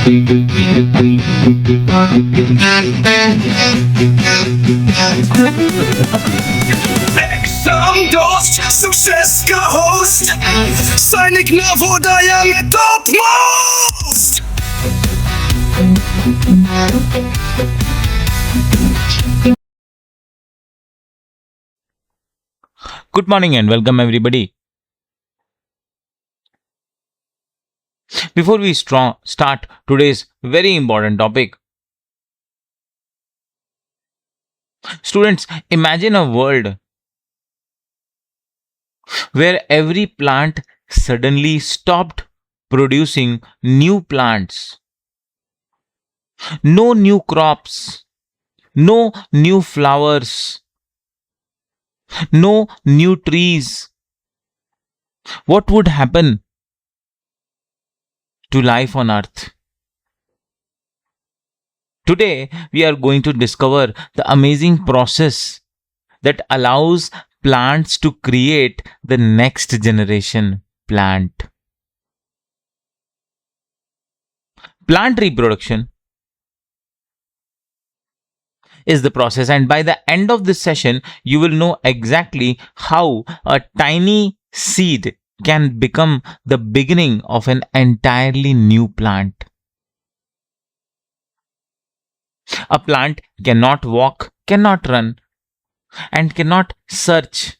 Exam Dost, Success का host, सैनिक नवोदय में topmost. Good morning and welcome everybody. Before we start today's very important topic, students, imagine a world where every plant suddenly stopped producing new plants. No new crops, no new flowers, no new trees. What would happen to life on earth? Today, we are going to discover the amazing process that allows plants to create the next generation plant. Plant reproduction is the process, and by the end of this session, you will know exactly how a tiny seed can become the beginning of an entirely new plant. A plant cannot walk, cannot run, and cannot search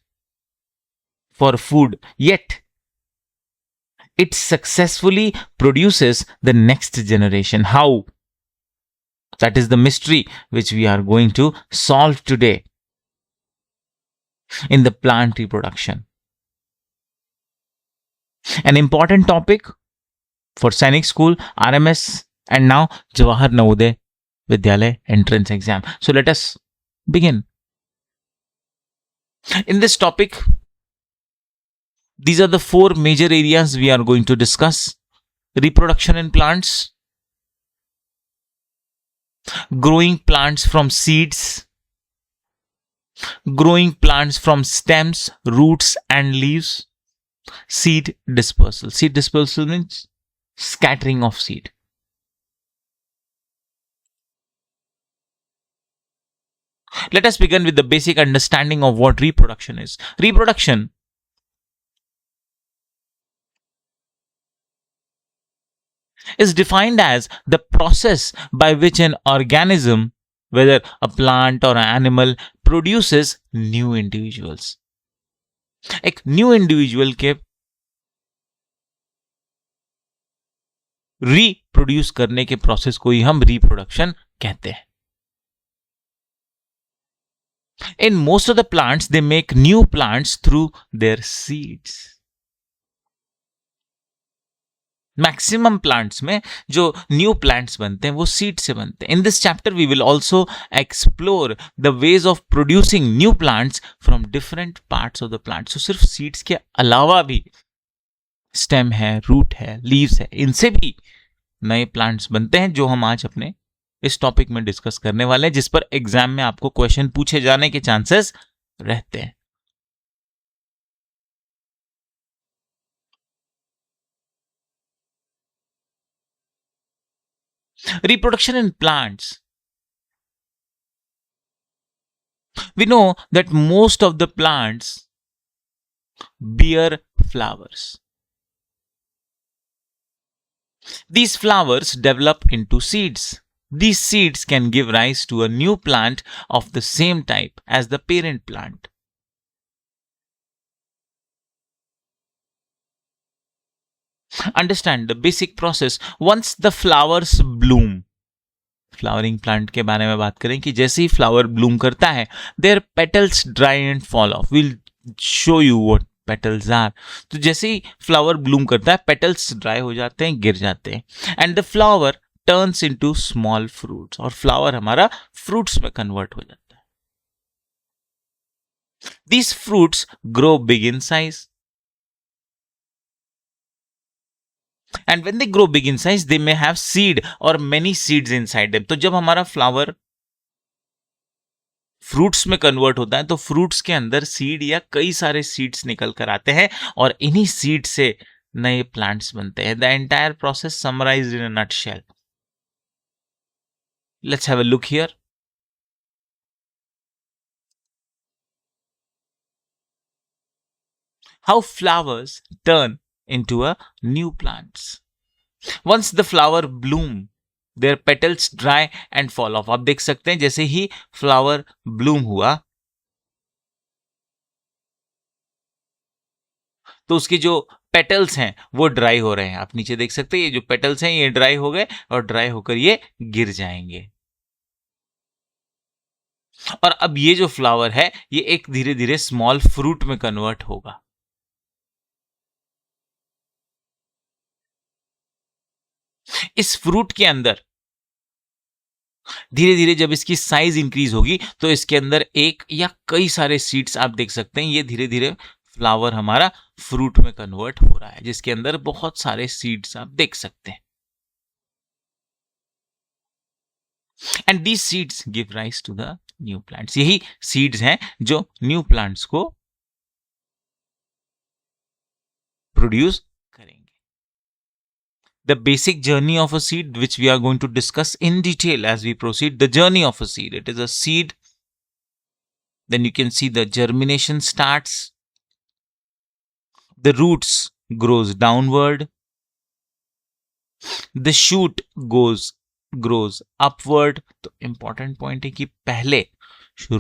for food, yet it successfully produces the next generation. How? That is the mystery which we are going to solve today in the plant reproduction. An important topic for Sainik School, RMS, and now Jawahar Navodaya Vidyalaya entrance exam. So let us begin. In this topic, these are the four major areas we are going to discuss: reproduction in plants, growing plants from seeds, growing plants from stems, roots, and leaves, seed dispersal. Seed dispersal means scattering of seed. Let us begin with the basic understanding of what reproduction is. Reproduction is defined as the process by which an organism, whether a plant or an animal, produces new individuals. एक new individual के reproduce करने के process को ही हम reproduction कहते हैं. In most of the plants, they make new plants through their seeds. Maximum plants में जो न्यू प्लांट्स बनते हैं वो सीड से बनते हैं. In this chapter we will also explore the ways of producing new plants from different parts of the plant. So सिर्फ seeds के अलावा भी स्टेम है, रूट है, लीव्स है, इनसे भी नए प्लांट्स बनते हैं जो हम आज अपने इस टॉपिक में डिस्कस करने वाले हैं, जिस पर एग्जाम में आपको क्वेश्चन पूछे जाने के चांसेस रहते हैं. Reproduction in plants. We know that most of the plants bear flowers. These flowers develop into seeds. These seeds can give rise to a new plant of the same type as the parent plant. Understand the basic process. Once the flowers bloom, flowering plant के बारे में बात करें कि जैसे ही flower bloom करता है, their petals dry and fall off. Will show you what petals are. तो जैसे ही फ्लावर ब्लूम करता है, पेटल्स ड्राई हो जाते हैं, गिर जाते हैं, and the flower turns into small fruits. और फ्लावर हमारा फ्रूट्स में कन्वर्ट हो जाता है. These fruits grow big in size. And when they grow big in size, they may have seed or many seeds inside them. तो जब हमारा flower fruits में कन्वर्ट होता है तो फ्रूट्स के अंदर सीड या कई सारे सीड्स निकल कर आते हैं और इन्हीं सीड से नए प्लांट्स बनते हैं. The entire process summarised in a nutshell. Let's have a look here. How flowers turn into a new plants. Once the flower bloom, their petals dry and fall off. आप देख सकते हैं जैसे ही flower Bloom हुआ तो उसके जो petals हैं वो ड्राई हो रहे हैं. आप नीचे देख सकते हैं ये जो पेटल्स हैं ये ड्राई हो गए और ड्राई होकर ये गिर जाएंगे. और अब ये जो फ्लावर है ये एक धीरे धीरे स्मॉल फ्रूट में कन्वर्ट होगा. इस फ्रूट के अंदर धीरे धीरे जब इसकी साइज इंक्रीज होगी तो इसके अंदर एक या कई सारे सीड्स आप देख सकते हैं. ये धीरे धीरे फ्लावर हमारा फ्रूट में कन्वर्ट हो रहा है जिसके अंदर बहुत सारे सीड्स आप देख सकते हैं. And these seeds give rise to the new plants. यही सीड्स हैं जो न्यू प्लांट्स को प्रोड्यूस करेंगे. The basic journey of a seed, which we are going to discuss in detail as we proceed. The journey of a seed. It is a seed. Then you can see the germination starts. The roots grows downward. The shoot grows upward. तो important point है कि पहले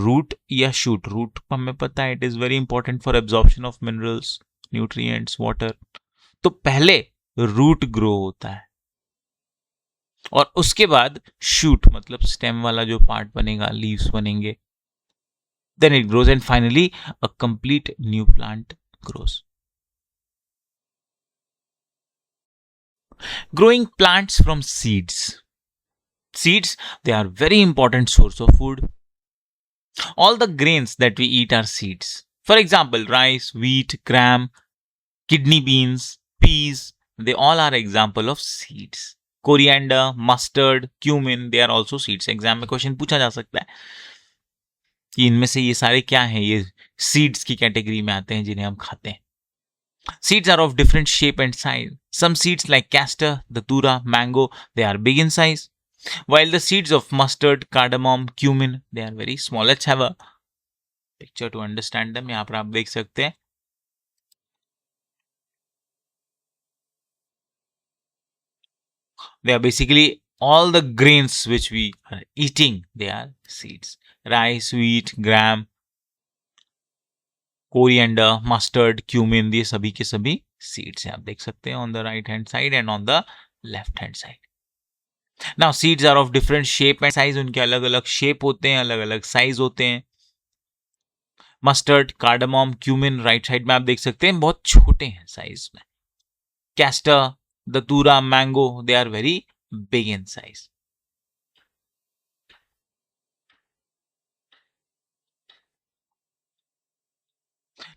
root या shoot. Root को हमें पता है it is very important for absorption of minerals, nutrients, water. तो पहले रूट ग्रो होता है और उसके बाद शूट मतलब स्टेम वाला जो पार्ट बनेगा, लीव्स बनेंगे. Then it grows and finally a complete new plant grows. Growing plants from seeds. Seeds, they are very important source of food. All the grains that we eat are seeds. For example, rice, wheat, gram, kidney beans, peas, they all are example of seeds. Coriander, mustard, cumin, they are also seeds. Exam में question पूछा जा सकता है कि इनमें से ये सारे क्या हैं. ये सीड्स की कैटेगरी में आते हैं जिन्हें हम खाते हैं. Seeds are of different shape and size. Some seeds like castor, datura, mango, they are big in size. While the seeds of mustard, cardamom, cumin, they are very small. Let's have a picture to understand them. यहाँ पर आप देख सकते हैं. They are basically all the grains which we are eating. They are seeds. Rice, wheat, gram, coriander, mustard, cumin, ये सभी के सभी seeds हैं. आप देख सकते हैं on the right hand side and on the left hand side. Now seeds are of different shape and size. उनके अलग अलग शेप होते हैं, अलग अलग साइज होते हैं. Mustard, cardamom, cumin right side में आप देख सकते हैं बहुत छोटे हैं साइज में. Castor, datura, mango, they are very big in size.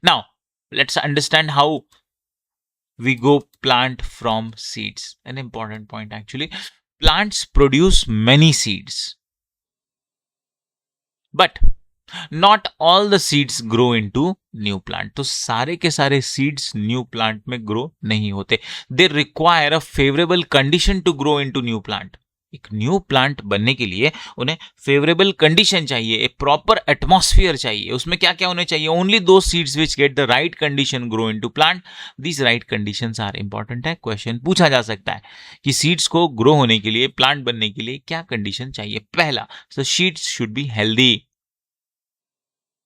Now let's understand how we go plant from seeds. An important point actually. Plants produce many seeds, but not all the seeds grow into new plant. तो सारे के सारे seeds new plant में grow नहीं होते. They require a favorable condition to grow into new plant. एक new plant बनने के लिए उन्हें फेवरेबल कंडीशन चाहिए, एक प्रॉपर एटमॉस्फेयर चाहिए. उसमें क्या क्या होने चाहिए? Only those seeds which get the right condition grow into plant. These right conditions are important है. क्वेश्चन पूछा जा सकता है कि सीड्स को ग्रो होने के लिए, प्लांट बनने के लिए क्या कंडीशन चाहिए. पहला, so seeds should be healthy.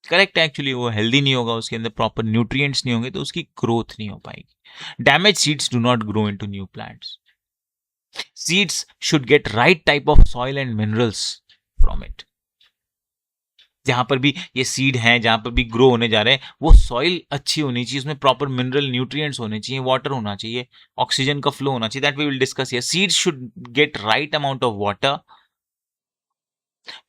Correct. Actually वो हेल्दी नहीं होगा, उसके अंदर प्रॉपर न्यूट्रिएंट्स नहीं होंगे तो उसकी ग्रोथ नहीं हो पाएगी. Damage seeds do not grow into new plants. Seeds should get right type of soil and minerals from it. जहां पर भी ये सीड हैं, जहां पर भी ग्रो होने जा रहे हैं, वो सॉइल अच्छी होनी चाहिए, उसमें प्रॉपर मिनरल न्यूट्रिएंट्स होने चाहिए, वाटर होना चाहिए, ऑक्सीजन का फ्लो होना चाहिए. That we will discuss here. Seeds should get right amount of water,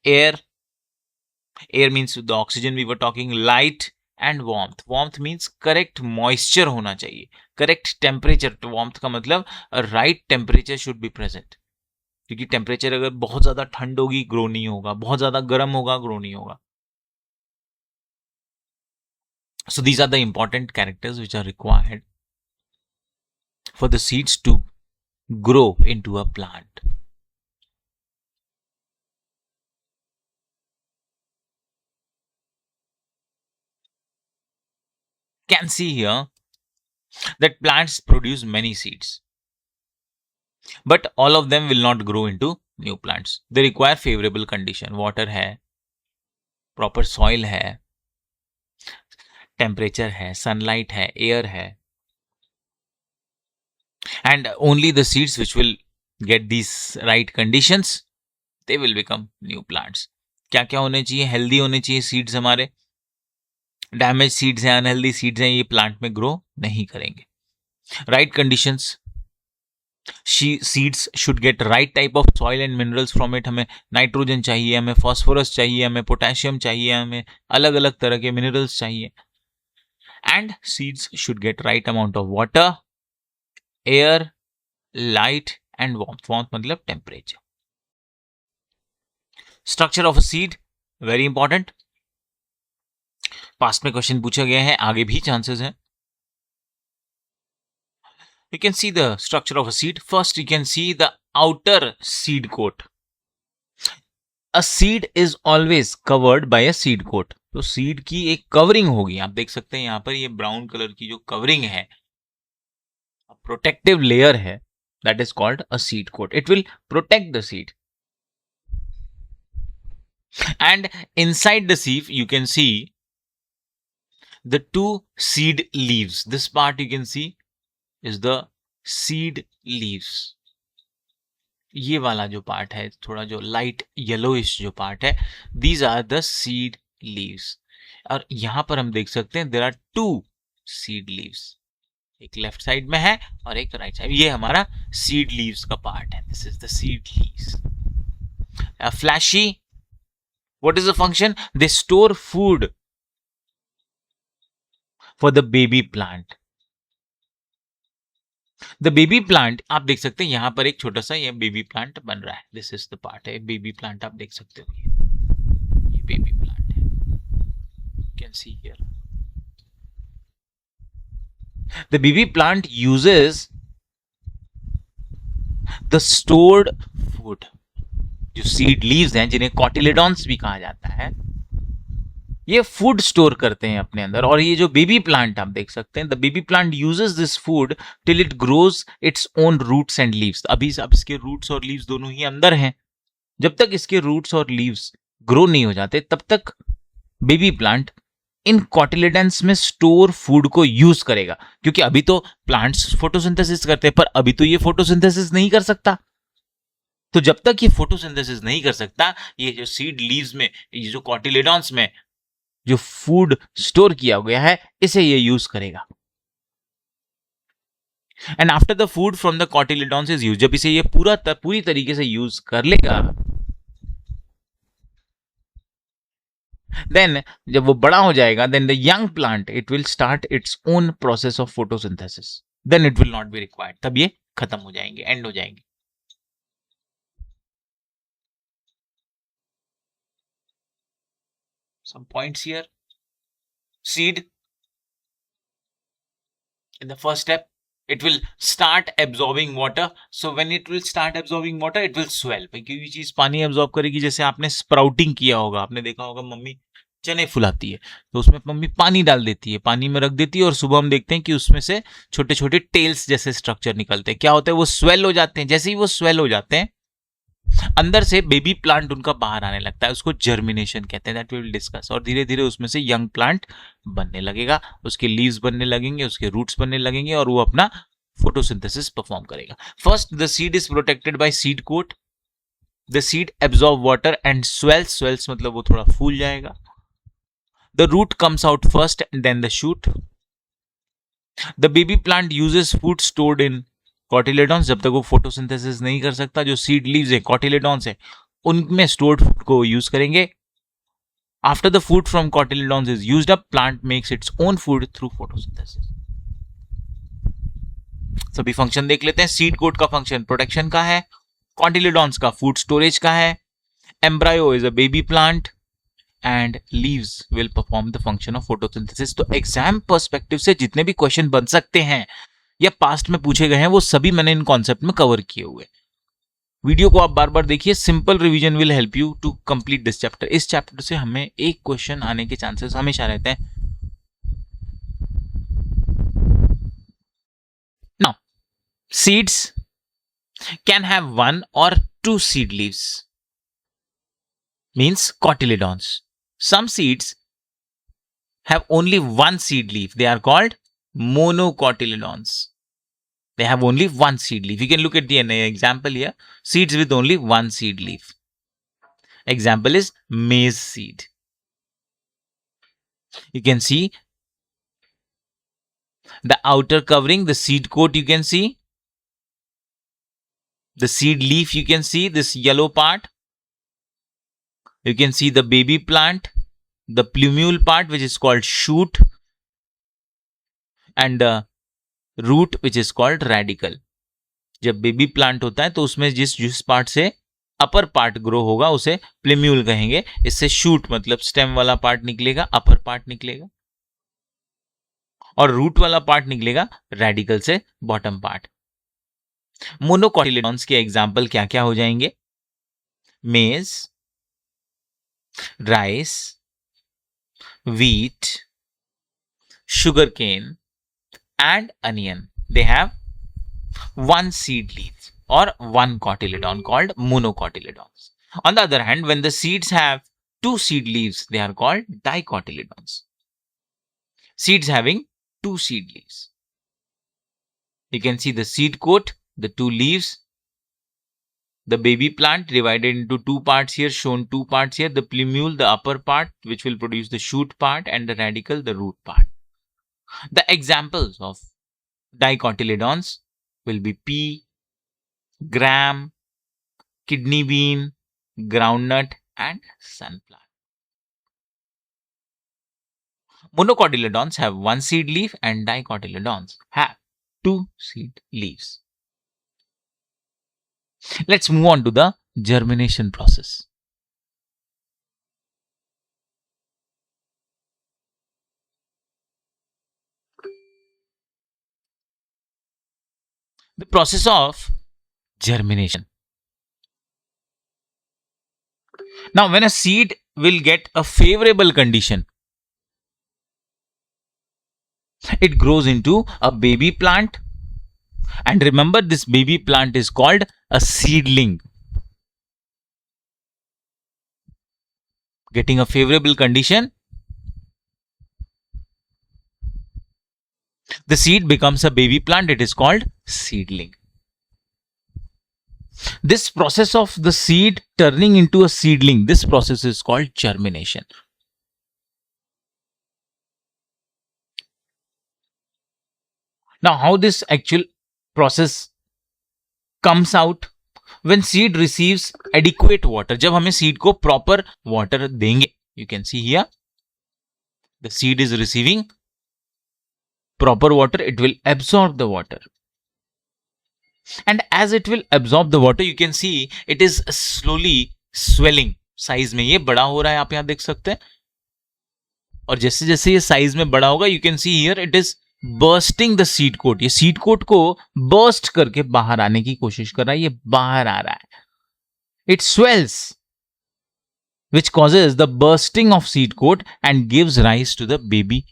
air means the oxygen we were talking, light and warmth. Warmth means correct moisture होना चाहिए, correct temperature. तो warmth का मतलब right temperature should be present. क्योंकि temperature अगर बहुत ज्यादा ठंड होगी ग्रो नहीं होगा, बहुत ज्यादा गर्म होगा ग्रो नहीं होगा. So these are the important characters which are required for the seeds to grow into a plant. can see here that plants produce many seeds, but all of them will not grow into new plants. They require favorable condition. Water है, proper soil है, temperature है, sunlight है, air है, and only the seeds which will get these right conditions, they will become new plants. क्या क्या होने चाहिए? Healthy होने चाहिए सीड्स हमारे. डैमेज सीड्स हैं, अनहेल्दी सीड्स हैं, ये प्लांट में ग्रो नहीं करेंगे. Right conditions, seeds should get right type of soil and minerals from it. हमें नाइट्रोजन चाहिए, हमें फॉस्फोरस चाहिए, हमें पोटेशियम चाहिए, हमें अलग अलग तरह के मिनरल्स चाहिए. And seeds should get right amount of water, air, light and warmth. Warmth मतलब temperature. Structure of a seed very important. Past में क्वेश्चन पूछा गया है, आगे भी चांसेस हैं. You can see the structure of a seed. First, you can see the outer seed coat. A seed is always covered by a seed coat. तो seed की एक कवरिंग होगी. आप देख सकते हैं यहाँ पर ये ब्राउन कलर की जो कवरिंग है, प्रोटेक्टिव लेयर है, that is called a seed coat. It will protect the seed. And inside the seed, you can see the two seed leaves. This part you can see is the seed leaves. ये वाला जो part है, थोड़ा जो light yellowish जो part है, these are the seed leaves. और यहां पर हम देख सकते हैं there are two seed leaves. एक लेफ्ट साइड में है और एक राइट साइड. ये हमारा seed leaves का पार्ट है. This is the seed leaves. Flashy. What is the function? They store food for the baby plant. The baby plant, आप देख सकते हैं यहां पर एक छोटा सा ये बेबी प्लांट बन रहा है. दिस इज द पार्ट है बेबी प्लांट. आप देख सकते हो ये बेबी प्लांट है. You can see here the baby plant uses the stored food. जो सीड लीव्स हैं, जिन्हें कॉटिलेडॉन्स भी कहा जाता है, ये फूड स्टोर करते हैं अपने अंदर. और ये जो बेबी प्लांट आप देख सकते हैं, the baby plant uses this food till it grows its own roots and leaves. अभी अब इसके रूट्स और लीव्स दोनों ही अंदर हैं. जब तक इसके रूट्स और लीव्स ग्रो नहीं हो जाते, तब तक बेबी प्लांट इन कॉटिलेडन्स में स्टोर फूड को यूज करेगा. क्योंकि अभी तो प्लांट्स फोटोसिंथेसिस करते हैं, पर अभी तो ये फोटोसिंथेसिस नहीं कर सकता. तो जब तक ये फोटोसिंथेसिस नहीं कर सकता, ये जो सीड लीव्स में, ये जो कॉटिलेडॉन्स में जो फूड स्टोर किया गया है, इसे ये यूज करेगा. And after the food from the cotyledons is use, जब इसे ये पूरी तरीके से यूज कर लेगा, देन जब वो बड़ा हो जाएगा, then the young plant it will start its own process of photosynthesis. Then it will not be required. तब ये खत्म हो जाएंगे, एंड हो जाएंगे. Some points here. Seed, in the first step, it will start absorbing water. So when it will start absorbing water, it will swell. क्योंकि ये चीज पानी एब्जॉर्ब करेगी. जैसे आपने स्प्राउटिंग किया होगा, आपने देखा होगा मम्मी चने फुलाती है, तो उसमें मम्मी पानी डाल देती है, पानी में रख देती है, और सुबह हम देखते हैं कि उसमें से छोटे छोटे टेल्स जैसे स्ट्रक्चर निकलते हैं. क्या होता है? वो स्वेल हो जाते हैं. जैसे ही वो स्वेल हो जाते हैं, अंदर से बेबी प्लांट उनका बाहर आने लगता है. उसको जर्मिनेशन कहते हैं. That we will discuss. और धीरे धीरे उसमें से यंग प्लांट बनने लगेगा, उसके लीव्स बनने लगेंगे, उसके रूट्स बनने लगेंगे, और वो अपना फोटोसिंथेसिस परफॉर्म करेगा. First, the seed is protected by seed coat. The seed absorb water and swells. Swells मतलब वो थोड़ा फूल जाएगा. The root comes out first and then the shoot. The baby plant uses food stored in cotyledons. जब तक वो photosynthesis नहीं कर सकता, जो सीड लीव्स है, कॉटिलेडॉन्स है, उनमें स्टोर्ड फूड को यूज करेंगे. After the food from cotyledons is used up, plant makes its own food through photosynthesis. सभी फंक्शन देख लेते हैं. सीड कोट का फंक्शन प्रोटेक्शन का है, कॉटिलेडॉन्स का फूड स्टोरेज का है, embryo is a baby plant, and leaves will perform the function of photosynthesis. तो एग्जाम पर्सपेक्टिव से जितने भी क्वेश्चन बन सकते हैं या पास्ट में पूछे गए हैं, वो सभी मैंने इन कॉन्सेप्ट में कवर किए हुए. वीडियो को आप बार बार देखिए. Simple revision will help you to complete this chapter. इस चैप्टर से हमें एक क्वेश्चन आने के चांसेस हमेशा रहते हैं. seeds can have one or two seed leaves, means cotyledons. Some seeds have only one seed leaf. They are called monocotyledons. They have only one seed leaf. You can look at the example here. Seeds with only one seed leaf. Example is maize seed. You can see the outer covering, the seed coat you can see. The seed leaf you can see, this yellow part. You can see the baby plant, the plumule part which is called shoot, and the root which is called radicle. जब baby plant होता है तो उसमें जिस part से upper part grow होगा उसे plumule कहेंगे. इससे शूट मतलब स्टेम वाला पार्ट निकलेगा, अपर पार्ट निकलेगा, और रूट वाला पार्ट निकलेगा रेडिकल से बॉटम पार्ट. मोनोकॉटिलेडॉन्स के एग्जाम्पल क्या क्या हो जाएंगे? मेज, rice, wheat, sugarcane, and onion. They have one seed leaf or one cotyledon called monocotyledons. On the other hand, when the seeds have two seed leaves, they are called dicotyledons. Seeds having two seed leaves. You can see the seed coat, the two leaves, the baby plant divided into two parts here, shown two parts here, the plumule, the upper part, which will produce the shoot part, and the radicle, the root part. The examples of dicotyledons will be pea, gram, kidney bean, groundnut, and sunflower. Monocotyledons have one seed leaf and dicotyledons have two seed leaves. Let's move on to the germination process. The process of germination. Now, when a seed will get a favorable condition, it grows into a baby plant. And remember, this baby plant is called a seedling. Getting a favorable condition, the seed becomes a baby plant. It is called seedling. This process of the seed turning into a seedling, this process is called germination. Now, how this actual process comes out? When seed receives adequate water, जब हमें seed को proper water देंगे, you can see here, the seed is receiving proper water, it will absorb the water. And as it will absorb the water, you can see it is slowly swelling. Size में ये बड़ा हो रहा है, आप यहां देख सकते हैं. और जैसे जैसे ये साइज में बड़ा होगा, you can see here it is bursting the seed coat. ये seed coat को burst करके बाहर आने की कोशिश कर रहा है. ये बाहर आ रहा है. It swells, which causes the bursting of seed coat and gives rise to the baby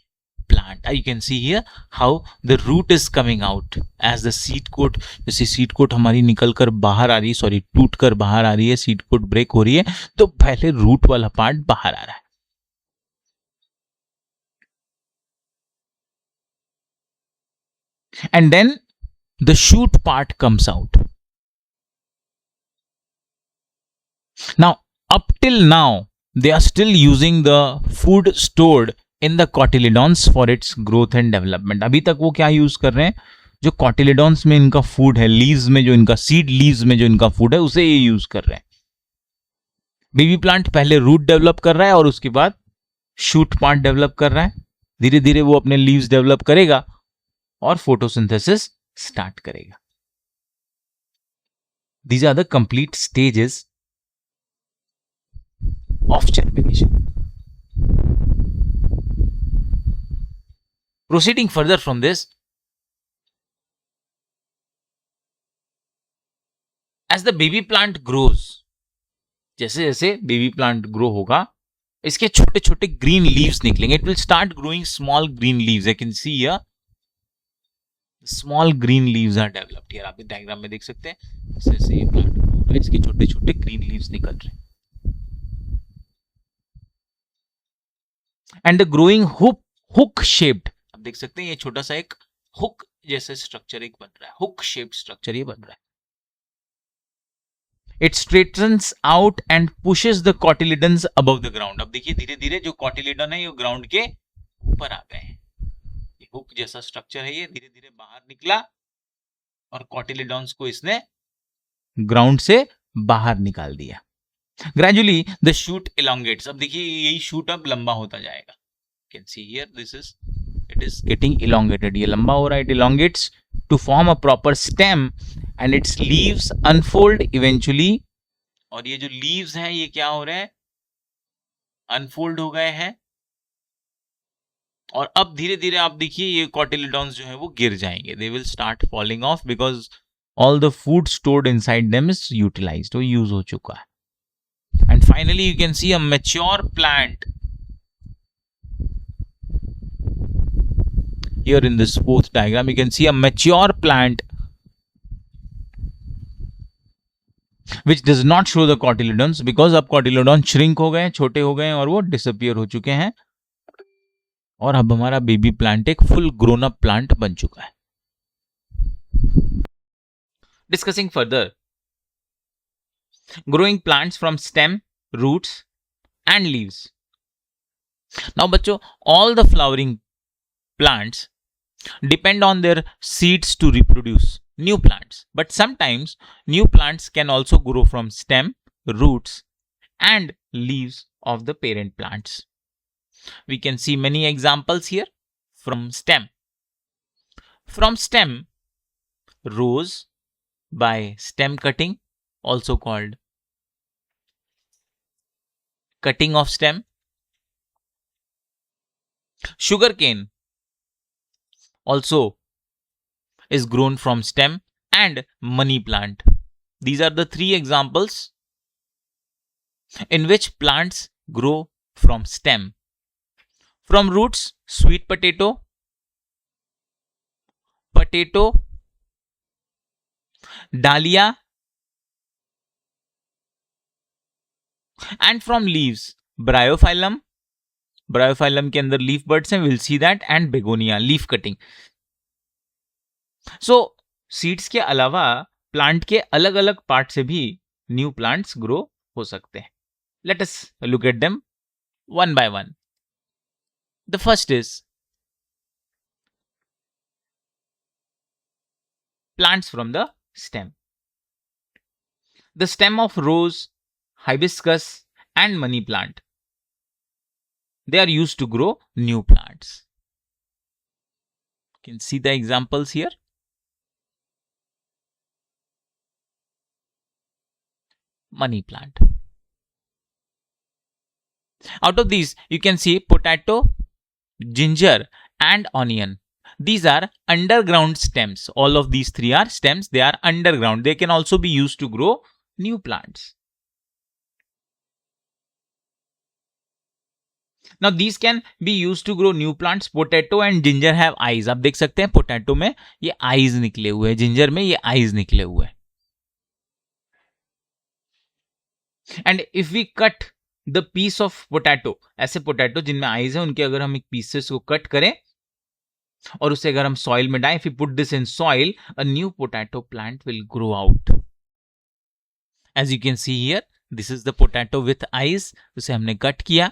plant. You can see here how the root is coming out as the seed coat. जैसे seed coat हमारी निकल कर बाहर आ रही है, sorry टूट कर बाहर आ रही है, seed coat break हो रही है, तो पहले root वाला पार्ट बाहर आ रहा है. And then the shoot part comes out. Now, up till now, they are still using the food stored in the cotyledons for its growth and development. अभी तक वो क्या यूज कर रहे हैं? जो cotyledons में इनका फूड है, लीव्स में जो इनका सीड लीव्स में जो इनका फूड है, उसे ये यूज कर रहे हैं. बेबी प्लांट पहले रूट डेवलप कर रहा है और उसके बाद शूट पार्ट डेवलप कर रहा है. धीरे धीरे वो अपने लीव्स डेवलप करेगा और फोटोसिंथेसिस स्टार्ट करेगा. These are the complete stages of germination. Proceeding further from this, as the baby plant grows, जैसे जैसे बेबी प्लांट ग्रो होगा, इसके छोटे छोटे ग्रीन लीव्स निकलेंगे. It will start growing small green leaves. I can see here small green leaves are developed here. आप diagram में देख सकते हैं जैसे ये प्लांट ग्रो हो रहा है, इसके छोटे छोटे ग्रीन लीव्स निकल रहे हैं। And the growing hook shaped, आप देख सकते हैं ये छोटा सा एक हुक जैसे स्ट्रक्चर एक बन रहा है, हुक शेप्ड स्ट्रक्चर ये बन रहा है। It straightens out and pushes the cotyledons above the ground. अब देखिए धीरे धीरे जो कॉटिलिडन है ये ग्राउंड के ऊपर आ गए हैं। ये हुक जैसा स्ट्रक्चर है, ये धीरे धीरे बाहर निकला और कॉटिलिडन्स को इसने ग्राउंड से बाहर निकाल दिया। Gradually the shoot elongates। अब देखिए यही शूट अब लंबा होता जाएगा। Can see here this is it is getting elongated, ये लंबा हो रहा है, it elongates to form a proper stem and its leaves unfold eventually। और ये जो leaves हैं ये क्या हो रहे हैं, अनफोल्ड हो गए हैं और अब धीरे धीरे आप देखिए ये कॉटिलिडॉन्स जो है वो गिर जाएंगे, they will start falling off because all the food stored inside them is utilized, वो यूज हो चुका है। And finally you can see a mature plant here in this fourth diagram। You can see a mature plant which does not show the cotyledons because अब cotyledons shrink हो गए, छोटे हो गए और वो disappear हो चुके हैं और अब हमारा बेबी प्लांट एक फुल ग्रोन अप प्लांट बन चुका है। Discussing further, growing plants from stem, roots and leaves। Now बच्चों, all the flowering plants depend on their seeds to reproduce new plants, but sometimes new plants can also grow from stem, roots and leaves of the parent plants। We can see many examples here from stem. From stem, rose by stem cutting, also called cutting of stem, sugarcane also is grown from stem, and money plant। These are the three examples in which plants grow from stem। From roots, sweet potato, dahlia, and from leaves, bryophyllum के अंदर leaf birds हैं, will see that, and begonia, leaf cutting. So seeds के अलावा plant के अलग अलग part से भी न्यू प्लांट्स ग्रो हो सकते हैं। Let us look at them one by one. The first is plants from the stem। The stem of rose, hibiscus and money plant, they are used to grow new plants। You can see the examples here। Money plant। Out of these you can see potato, ginger and onion। These are underground stems। All of these three are stems, they are underground, they can also be used to grow new plants। Now these can be used to grow new plants। Potato and ginger have eyes। आप देख सकते हैं potato में ये eyes निकले हुए हैं, ginger में ये eyes निकले हुए हैं। And if we cut the piece of potato, ऐसे पोटैटो जिनमें eyes है उनके अगर हम एक पीसेस को कट करें और उसे अगर हम सॉइल में डालें, if we put this in soil, a new potato plant will grow out। As you can see here, this is the potato with eyes। उसे हमने कट किया,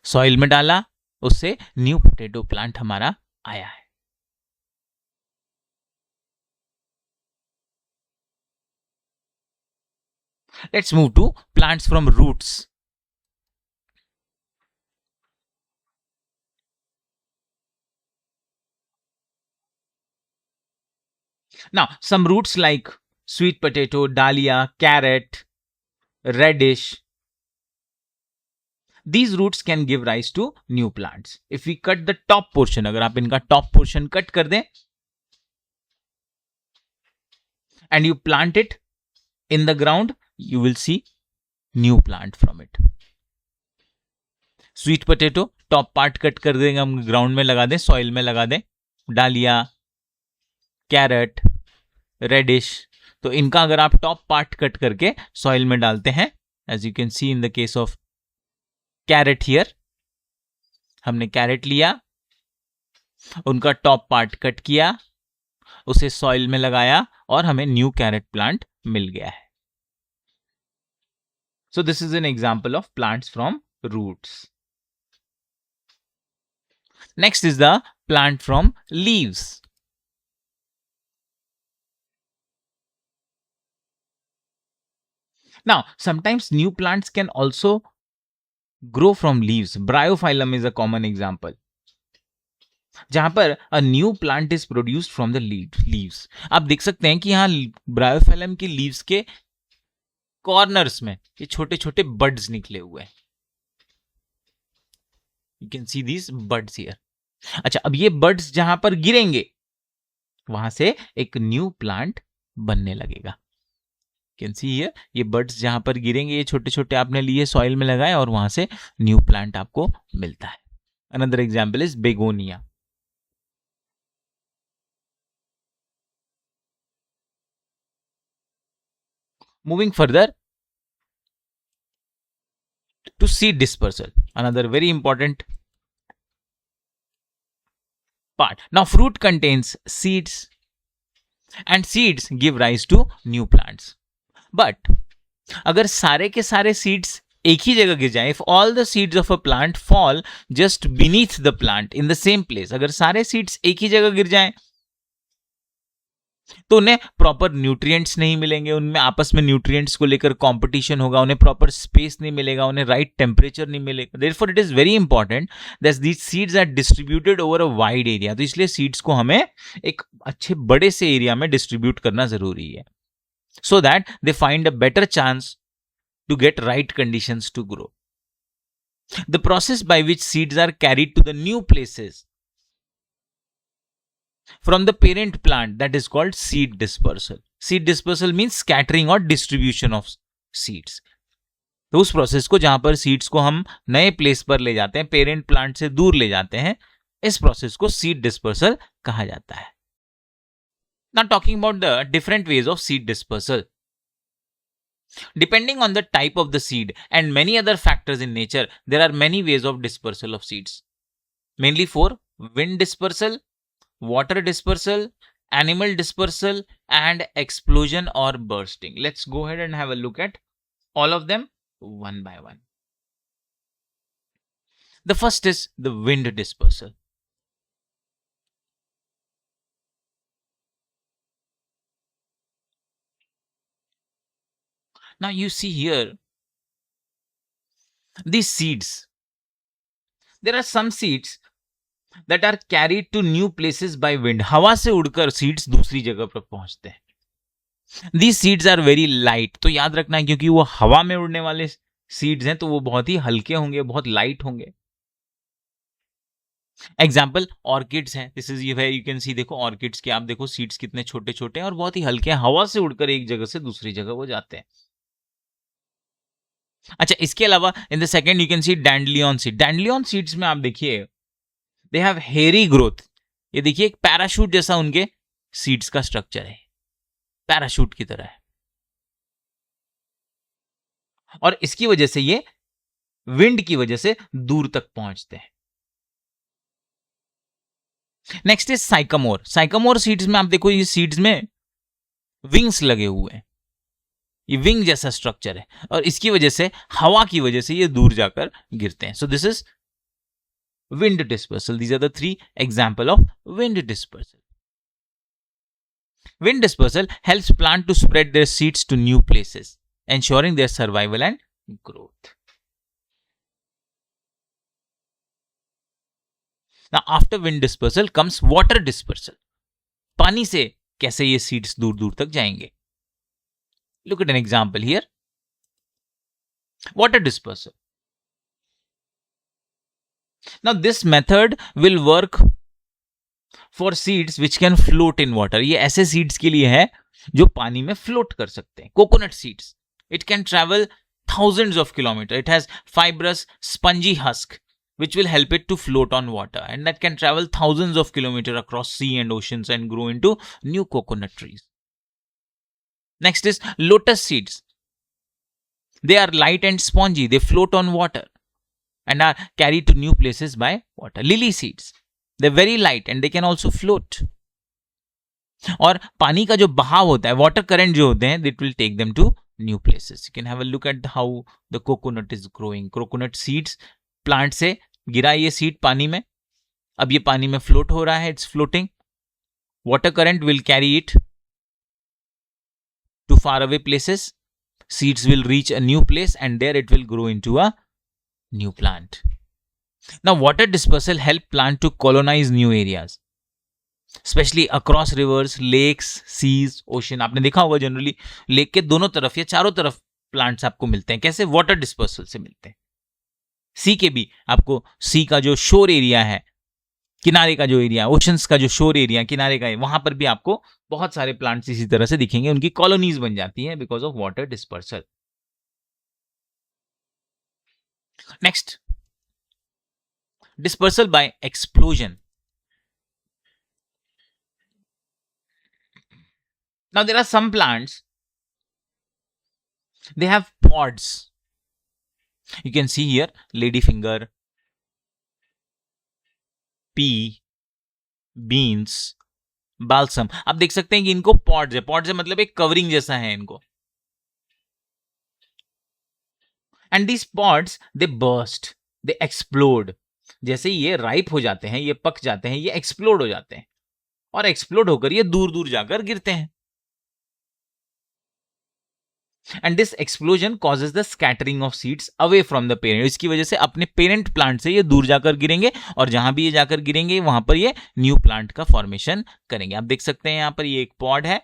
सॉइल में डाला, उससे न्यू पोटैटो प्लांट हमारा आया है। Let's move to plants from roots। Now, some roots like sweet potato, dahlia, carrot, radish, these roots can give rise to new plants। If we cut the top portion, अगर आप इनका top portion cut कर दें and you plant it in the ground, you will see new plant from it। Sweet potato top part cut कर देंगे हम, ground में लगा दें, सॉइल में लगा दें। डालिया कैरेट, रेडिश, तो इनका अगर आप टॉप पार्ट कट करके सॉइल में डालते हैं, as you can see in the case of carrot here, हमने कैरेट लिया, उनका टॉप पार्ट कट किया, उसे सॉइल में लगाया और हमें न्यू कैरेट प्लांट मिल गया है. So this is an example of plants from roots. Next is the plant from leaves. Now, sometimes new plants can also grow from leaves. Bryophyllum is a common example. जहां पर a new plant is produced from the leaves. आप देख सकते हैं कि यहाँ Bryophyllum की leaves के कॉर्नर्स में ये छोटे छोटे बड्स निकले हुए हैं. You can see these buds here. अच्छा, अब ये बड्स जहां पर गिरेंगे वहां से एक न्यू प्लांट बनने लगेगा. कैन सी हियर, ये बड्स जहां पर गिरेंगे, ये छोटे छोटे आपने लिए, सॉइल में लगाए और वहां से न्यू प्लांट आपको मिलता है. Another example is begonia. Moving further to seed dispersal, another very important part. Now fruit contains seeds and seeds give rise to new plants. But अगर सारे के सारे seeds एक ही जगह गिर जाए, if all the seeds of a plant fall just beneath the plant in the same place, अगर सारे seeds एक ही जगह गिर जाएं तो उन्हें प्रॉपर न्यूट्रिएंट्स नहीं मिलेंगे, उनमें आपस में न्यूट्रिएंट्स को लेकर कंपटीशन होगा, उन्हें प्रॉपर स्पेस नहीं मिलेगा, उन्हें राइट टेम्परेचर नहीं मिलेगा. Therefore it is very important that these seeds are distributed over a wide area. तो इसलिए सीड्स को हमें एक अच्छे बड़े से एरिया में डिस्ट्रीब्यूट करना जरूरी है, so that they find a better chance to get right conditions to grow. The process by which seeds are carried to the new places from the parent plant, that is called seed dispersal. Seed dispersal means scattering or distribution of seeds. तो उस process को, जहां पर seeds को हम नए place पर ले जाते हैं, पेरेंट प्लांट से दूर ले जाते हैं, इस प्रोसेस को सीड डिस्पर्सल कहा जाता है. Now talking about the different ways of seed dispersal. Depending on the type of the seed and many other factors in nature, there are many ways of dispersal of seeds. Mainly for wind dispersal, water dispersal, animal dispersal, and explosion or bursting. Let's go ahead and have a look at all of them one by one. The first is the wind dispersal. Now you see here these seeds. There are some seeds that are carried to new places by wind. हवा से उड़कर seeds दूसरी जगह पर पहुंचते हैं. These seeds are very light. तो याद रखना है, क्योंकि वो हवा में उड़ने वाले सीड्स हैं, तो वो बहुत ही हल्के होंगे, बहुत लाइट होंगे. एग्जाम्पल ऑर्किड्स हैं. This is where you can see, देखो ऑर्किड्स के आप देखो सीड्स कितने छोटे छोटे हैं और बहुत ही हल्के हैं, हवा से उड़कर एक जगह से दूसरी जगह वो जाते हैं. अच्छा, इसके अलावा in the second you can see dandelion seed. Dandelion seeds में आप देखिए दे हैव हेयरी ग्रोथ. ये देखिए एक पैराशूट जैसा उनके सीड्स का स्ट्रक्चर है, पैराशूट की तरह है, और इसकी वजह से ये विंड की वजह से दूर तक पहुंचते हैं. Next is Sycamore. Sycamore seeds में आप देखो ये सीड्स में विंग्स लगे हुए हैं, ये विंग जैसा स्ट्रक्चर है, और इसकी वजह से, हवा की वजह से ये दूर जाकर गिरते हैं. सो this is wind dispersal. These are the three examples of wind dispersal. Wind dispersal helps plant to spread their seeds to new places, ensuring their survival and growth. Now, after wind dispersal comes water dispersal. पानी से कैसे ये seeds दूर दूर तक जाएंगे? Look at an example here. Water dispersal. Now this method will work for seeds which can float in water. ये ऐसे seeds के लिए है जो पानी में float कर सकते हैं. Coconut seeds. It can travel thousands of kilometers. It has fibrous, spongy husk. which will help it to float on water, and that can travel thousands of kilometers across sea and oceans and grow into new coconut trees. Next is lotus seeds. They are light and spongy. They float on water and are carried to new places by water. Lily seeds. They're very light and they can also float. और पानी का जो बहाव होता है, water current जो होते हैं, it will take them to new places. You can have a look at how the coconut is growing. Coconut seeds, plant से गिरा ये सीड पानी में, अब ये पानी में फ्लोट हो रहा है, it's floating. Water current will carry it to far away places. Seeds will reach a new place and there it will grow into a new plant. Now, water dispersal help plant to colonize new areas, especially across rivers, lakes, seas, ocean. आपने देखा होगा generally lake के दोनों तरफ या चारों तरफ plants आपको मिलते हैं. कैसे? वाटर डिस्पर्सल से मिलते हैं. सी के भी आपको सी का जो शोर एरिया है, किनारे का जो एरिया, ओशंस का जो शोर एरिया किनारे का है, वहां पर भी आपको बहुत सारे प्लांट्स इसी तरह से दिखेंगे. उनकी कॉलोनीज बन जाती हैं because of water dispersal. Next, dispersal by explosion. Now there are some plants, they have pods. You can see here ladyfinger, pea, beans, balsam. आप देख सकते हैं कि इनको pods है. Pods है मतलब एक कवरिंग जैसा है इनको. And these pods, they burst, they explode. जैसे ये राइप हो जाते हैं, ये पक जाते हैं, ये एक्सप्लोड हो जाते हैं और एक्सप्लोड होकर ये दूर दूर जाकर गिरते हैं. And this explosion causes the scattering of seeds away from the parent. इसकी वजह से अपने पेरेंट प्लांट से ये दूर जाकर गिरेंगे और जहां भी ये जाकर गिरेंगे वहां पर ये न्यू प्लांट का फॉर्मेशन करेंगे. आप देख सकते हैं यहां पर ये एक पॉड है.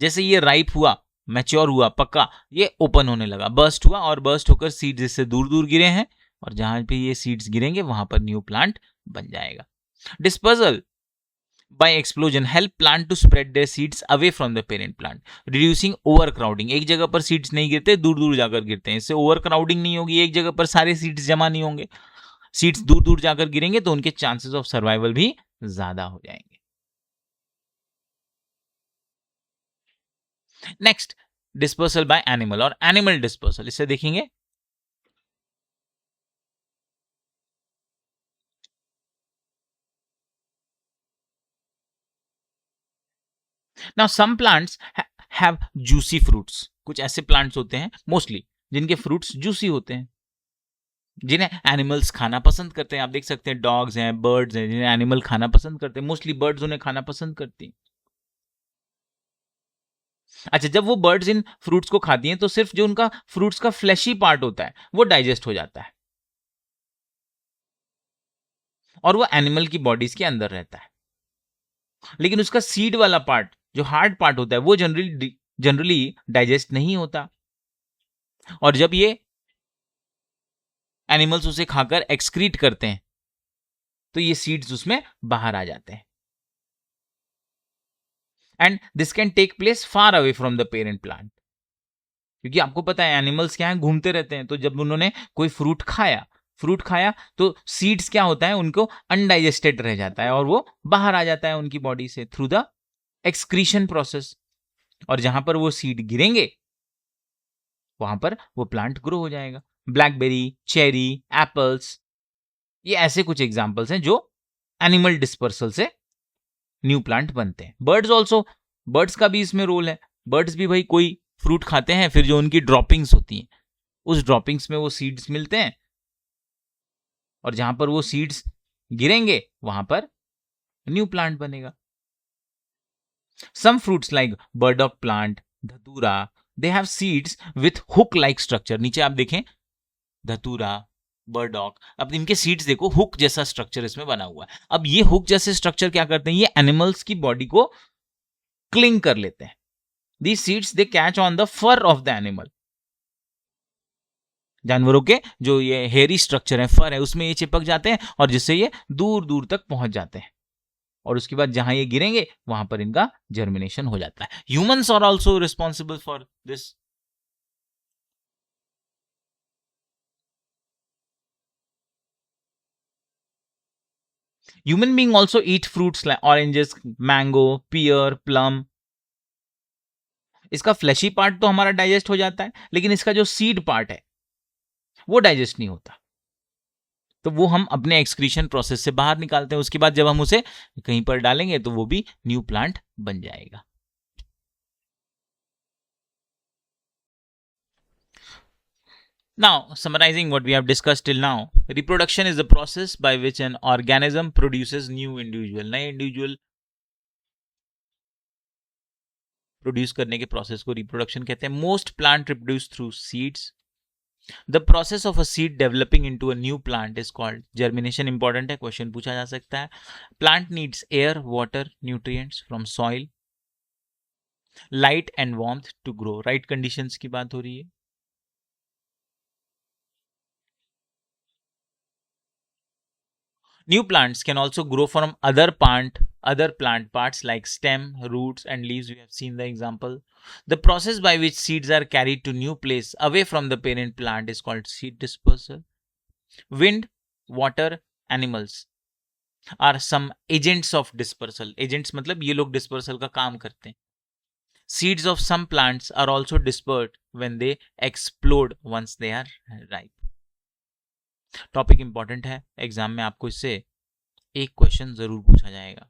जैसे ये राइप हुआ, मैच्योर हुआ, पक्का, ये ओपन होने लगा, बर्स्ट हुआ और बर्स्ट होकर सीड्स इससे दूर दूर गिरे हैं और जहां पे ये सीड्स गिरेंगे वहां पर न्यू प्लांट बन जाएगा. Dispersal by explosion help plant to spread their seeds away from the parent plant, reducing overcrowding. एक जगह पर सीड्स नहीं गिरते, दूर दूर जाकर गिरते हैं. इससे ओवरक्राउडिंग नहीं होगी, एक जगह पर सारे सीड्स जमा नहीं होंगे. सीड्स दूर दूर जाकर गिरेंगे तो उनके चांसेस ऑफ सर्वाइवल भी ज्यादा हो जाएंगे. नेक्स्ट, डिस्पर्सल बाय एनिमल और एनिमल डिस्पर्सल. इससे देखेंगे Now some plants have juicy fruits. कुछ ऐसे प्लांट्स होते हैं मोस्टली जिनके फ्रूट्स जूसी होते हैं, जिन्हें एनिमल्स खाना पसंद करते हैं. आप देख सकते हैं डॉग्स हैं, बर्ड्स हैं, जिन्हें एनिमल खाना पसंद करते हैं. मोस्टली बर्ड्स उन्हें खाना पसंद करती हैं. अच्छा, जब वो बर्ड्स इन फ्रूट्स को खाती हैं तो सिर्फ जो उनका फ्रूट्स का फ्लैशी पार्ट होता है वो डाइजेस्ट हो जाता है और वो एनिमल की बॉडीज के अंदर रहता है. लेकिन उसका सीड वाला पार्ट, जो हार्ड पार्ट होता है, वो जनरली डाइजेस्ट नहीं होता. और जब ये एनिमल्स उसे खाकर एक्सक्रीट करते हैं तो ये सीड्स उसमें बाहर आ जाते हैं. And this can take place far away from the parent plant. क्योंकि आपको पता है एनिमल्स क्या है, घूमते रहते हैं. तो जब उन्होंने कोई फ्रूट खाया तो सीड्स क्या होता है, उनको अनडाइजेस्टेड रह जाता है और वो बाहर आ जाता है उनकी बॉडी से थ्रू द एक्सक्रीशन प्रोसेस. और जहां पर वो सीड गिरेंगे वहां पर वो प्लांट ग्रो हो जाएगा. ब्लैकबेरी, चेरी, एप्पल्स, ये ऐसे कुछ एग्जांपल्स हैं जो एनिमल डिस्पर्सल से न्यू प्लांट बनते हैं. बर्ड्स ऑल्सो, बर्ड्स का भी इसमें रोल है. बर्ड्स भी भाई कोई फ्रूट खाते हैं, फिर जो उनकी ड्रॉपिंग्स होती हैं उस ड्रॉपिंग्स में वो सीड्स मिलते हैं और जहां पर वो सीड्स गिरेंगे वहां पर न्यू प्लांट बनेगा. Some fruits like burdock plant, धतूरा, they have seeds with hook-like structure. नीचे आप देखें धतूरा, बर्डॉक, अब इनके सीड्स देखो, हुक जैसा स्ट्रक्चर इसमें बना हुआ है. अब ये हुक जैसे स्ट्रक्चर क्या करते हैं, ये एनिमल्स की बॉडी को क्लिंग कर लेते हैं. These seeds they catch on the fur of the animal. जानवरों के जो ये हेयरी स्ट्रक्चर है, फर है, उसमें ये चिपक जाते हैं और जिससे ये दूर दूर तक पहुंच जाते हैं और उसके बाद जहां ये गिरेंगे वहां पर इनका जर्मिनेशन हो जाता है. Humans are also responsible for this. Human being also eat fruits like oranges, mango, pear, plum. इसका फ्लैशी पार्ट तो हमारा डाइजेस्ट हो जाता है, लेकिन इसका जो सीड पार्ट है वो डाइजेस्ट नहीं होता. तो वो हम अपने एक्सक्रीशन प्रोसेस से बाहर निकालते हैं. उसके बाद जब हम उसे कहीं पर डालेंगे तो वो भी न्यू प्लांट बन जाएगा. Now, summarizing what we have discussed till now, reproduction is the process by which an organism produces new individual. नए individual produce करने के process को reproduction कहते हैं. Most plant reproduce through seeds. The process of a seed developing into a new plant is called germination. Important है, question पूछा जा सकता है. Plant needs air, water, nutrients from soil, light and warmth to grow. Right conditions की बात हो रही है. New plants can also grow from other plant parts like stem, roots, and leaves. We have seen the example. The process by which seeds are carried to new place away from the parent plant is called seed dispersal. Wind, water, animals are some agents of dispersal. Agents मतलब ये लोग dispersal का काम करते हैं. Seeds of some plants are also dispersed when they explode once they are ripe. Topic important है, exam में आपको इससे एक क्वेश्चन जरूर पूछा जाएगा.